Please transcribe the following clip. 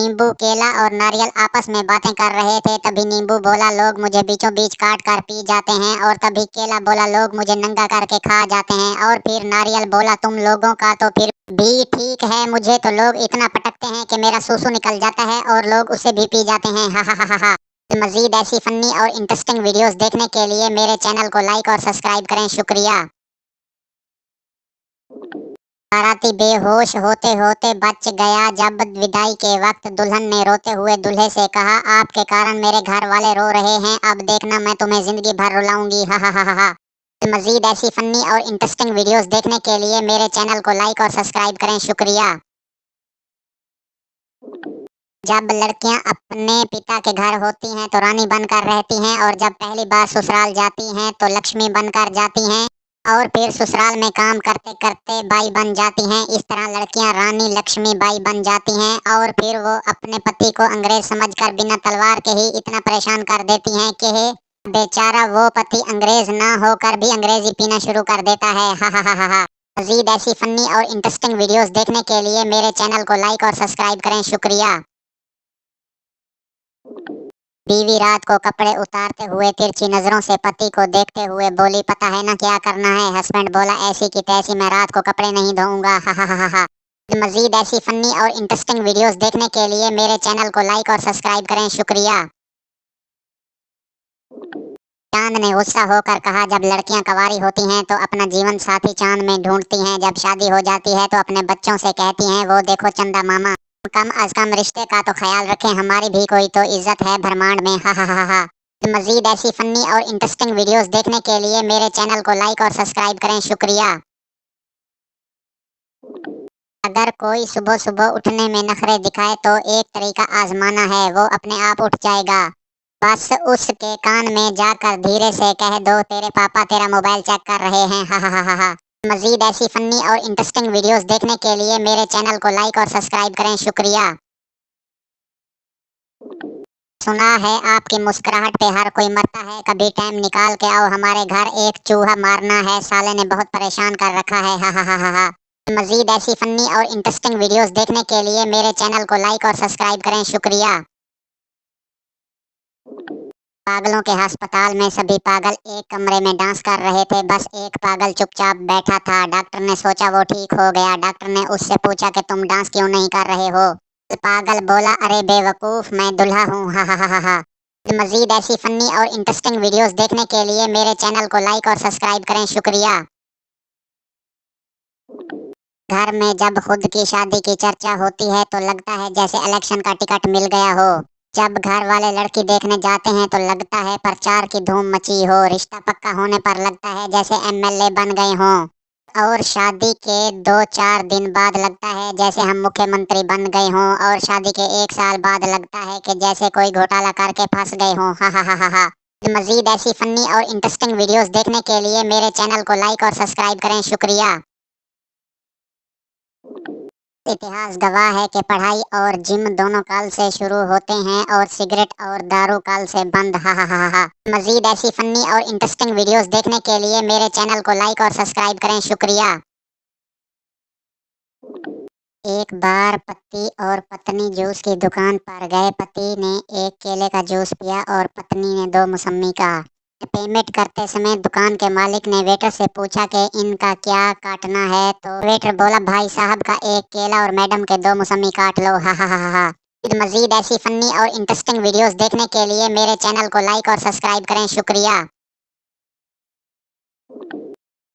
नींबू, केला और नारियल आपस में बातें कर रहे थे। तभी नींबू बोला, लोग मुझे बीचों बीच काट कर पी जाते हैं। और तभी केला बोला, लोग मुझे नंगा करके खा जाते हैं। और फिर नारियल बोला, तुम लोगों का तो फिर भी ठीक है, मुझे तो लोग इतना पटकते हैं कि मेरा सूसू निकल जाता है और लोग उसे भी पी जाते हैं। हा हा हा हा हा। मजीद ऐसी फनी और इंटरेस्टिंग वीडियोस देखने के लिए मेरे चैनल को लाइक और सब्सक्राइब करें। शुक्रिया। बाराती बेहोश होते होते बच गया। जब विदाई के वक्त दुल्हन ने रोते हुए दूल्हे से कहा, आपके कारण मेरे घर वाले रो रहे हैं, अब देखना मैं तुम्हें जिंदगी भर रुलाऊंगी। हा हा हा हा हा। मजीद ऐसी फनी और इंटरेस्टिंग वीडियोस देखने के लिए मेरे चैनल को लाइक और सब्सक्राइब करें। शुक्रिया। जब लड़कियां अपने पिता के घर होती हैं तो रानी बनकर रहती हैं, और जब पहली बार ससुराल जाती हैं तो लक्ष्मी बनकर जाती हैं, और फिर ससुराल में काम करते करते बाई बन जाती हैं। इस तरह लड़कियां रानी लक्ष्मी बाई बन जाती हैं, और फिर वो अपने पति को अंग्रेज समझकर बिना तलवार के ही इतना परेशान कर देती हैं कि बेचारा वो पति अंग्रेज ना होकर भी अंग्रेजी पीना शुरू कर देता है। हा हा हा हा हा। मजीद ऐसी फनी और इंटरेस्टिंग वीडियोस देखने के लिए मेरे चैनल को लाइक और सब्सक्राइब करें। शुक्रिया। बीवी रात को कपड़े उतारते हुए तिरछी नजरों से पति को देखते हुए बोली, पता है ना क्या करना है? हस्बैंड बोला, ऐसी की तैसी मैं रात को कपड़े नहीं धोऊंगा। हा हा हा हा हा। मजीद ऐसी फनी और इंटरेस्टिंग वीडियोस देखने के लिए मेरे चैनल को लाइक और सब्सक्राइब करें। शुक्रिया। चांद ने गुस्सा होकर कहा, जब लड़कियां कवारी होती हैं तो अपना जीवन साथी चांद में ढूंढती हैं, जब शादी हो जाती है तो अपने बच्चों से कहती हैं, वो देखो चंदा मामा। कम अज कम रिश्ते का तो ख्याल रखें, हमारी भी कोई तो इज्जत है ब्रह्मांड में। हा हा हा हा। मजीद ऐसी फनी और इंटरेस्टिंग वीडियोस देखने के लिए मेरे चैनल को लाइक और सब्सक्राइब करें। शुक्रिया। अगर कोई सुबह सुबह उठने में नखरे दिखाए तो एक तरीका आजमाना है, वो अपने आप उठ जाएगा। बस उसके कान में जाकर धीरे से कह दो, तेरे पापा तेरा मोबाइल चेक कर रहे हैं। हा हा हा हा हा। मजीद ऐसी फनी और इंटरेस्टिंग वीडियोस देखने के लिए मेरे चैनल को लाइक और सब्सक्राइब करें। शुक्रिया। सुना है आपकी मुस्कुराहट पे हर कोई मरता है, कभी टाइम निकाल के आओ हमारे घर, एक चूहा मारना है, साले ने बहुत परेशान कर रखा है। हा हा हा हा हा। मजीद ऐसी फनी और इंटरेस्टिंग वीडियोस देखने के लिए मेरे चैनल को लाइक और सब्सक्राइब करें। शुक्रिया। पागलों के अस्पताल में सभी पागल एक कमरे में डांस कर रहे थे, बस एक पागल चुपचाप बैठा था। डॉक्टर ने सोचा वो ठीक हो गया। डॉक्टर ने उससे पूछा कि तुम डांस क्यों नहीं कर रहे हो? पागल बोला, अरे बेवकूफ, मैं दूल्हा हूँ। हा हा हा हा हा। मजीद ऐसी फनी और इंटरेस्टिंग वीडियोस देखने के लिए मेरे चैनल को लाइक और सब्सक्राइब करें। शुक्रिया। घर में जब खुद की शादी की चर्चा होती है तो लगता है जैसे इलेक्शन का टिकट मिल गया हो। जब घर वाले लड़की देखने जाते हैं तो लगता है प्रचार की धूम मची हो। रिश्ता पक्का होने पर लगता है जैसे एमएलए बन गए हों, और शादी के 2-4 दिन बाद लगता है जैसे हम मुख्यमंत्री बन गए हों, और शादी के 1 साल बाद लगता है कि जैसे कोई घोटाला करके फंस गए हों। हा हा हा हा हा। मजीद ऐसी फनी और इंटरेस्टिंग वीडियोस देखने के लिए मेरे चैनल को लाइक और सब्सक्राइब करें। शुक्रिया। इतिहास गवाह है कि पढ़ाई और जिम दोनों काल से शुरू होते हैं और सिगरेट और दारू काल से बंद। हा हा हा हा। मजीद ऐसी फनी और इंटरेस्टिंग वीडियोस देखने के लिए मेरे चैनल को लाइक और सब्सक्राइब करें। शुक्रिया। एक बार पति और पत्नी जूस की दुकान पर गए। पति ने एक केले का जूस पिया और पत्नी ने 2 मौसम्मी का। पेमेंट करते समय दुकान के मालिक ने वेटर से पूछा कि इनका क्या काटना है, तो वेटर बोला, भाई साहब का 1 केला और मैडम के 2 मौसम्मी काट लो। हा हा हा हा हा। मजीद ऐसी फनी और इंटरेस्टिंग वीडियोस देखने के लिए मेरे चैनल को लाइक और सब्सक्राइब करें। शुक्रिया।